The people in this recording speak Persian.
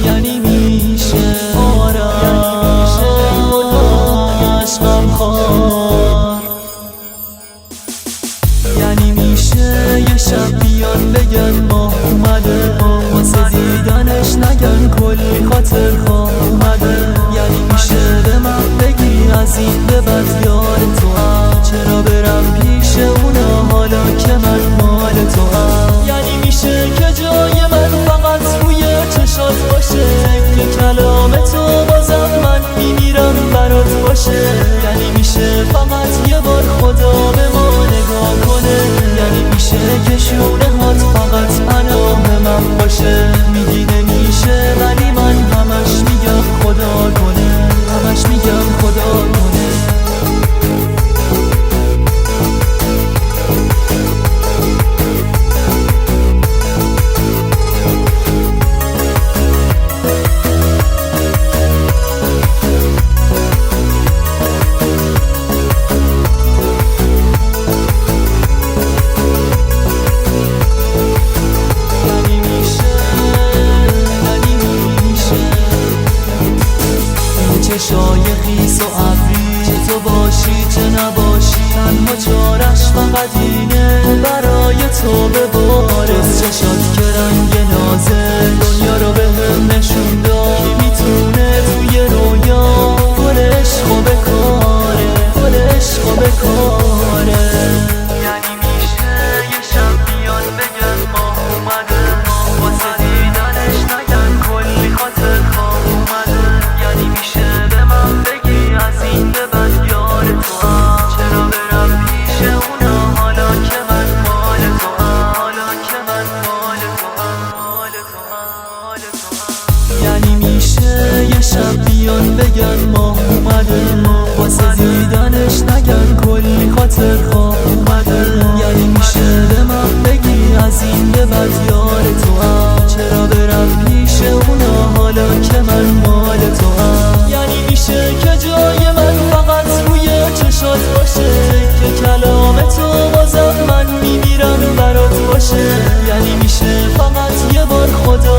یعنی میشه آرش عشقم خوار. یعنی میشه یه شب بیان بگن ماه اومده، واسه دیدنش نگن کلی خاطر خواه اومده. یعنی میشه به من بگی از این به بعد یار تو هم، چرا برم پیش اونا حالا که من مال تو هم. یعنی میشه که جای من فقط روی چشات باشه، که کلام تو بازم من میمیرم برات باشه. یعنی میشه فقط یه بار خدا به ما نگاه کنه، یعنی میشه که شونه هات فقط پناه من باشه. میگی نمیشه ولی من همش میگم خدا کنه، همش میگم خدا کنه. چشای خیس و ابری، چه تو باشی چه نباشی، تنها چارش فقط اینه برای تو به بارس. چشات که رنگ نازه دنیا رو به هم نشون داد، کی میتونه توی رویا گل عشق و بکاره، گل عشق و بکاره. یعنی میشه یه شب بیان بگن ماه اومده، واسه دیدنش نگن کلی خاطر خواه اومده. یعنی میشه به من بگی از این به بعد یار تو هم، چرا برم پیش اونا حالا که من مال تو هم، حالا که من مال تو هم، مال تو هم، مال تو هم. یعنی میشه یه شب بیان بگن ماه اومده، واسه دیدنش نگن کلی خاطر خواه اومده. یعنی میشه به من بگی از این به بعد یار تو هم، چرا برم پیش اونا حالا که من مال تو هم. یعنی میشه که جای من فقط روی چشات باشه، که کلام تو بازم من میمیرم برات باشه. یعنی میشه فقط یه بار خدا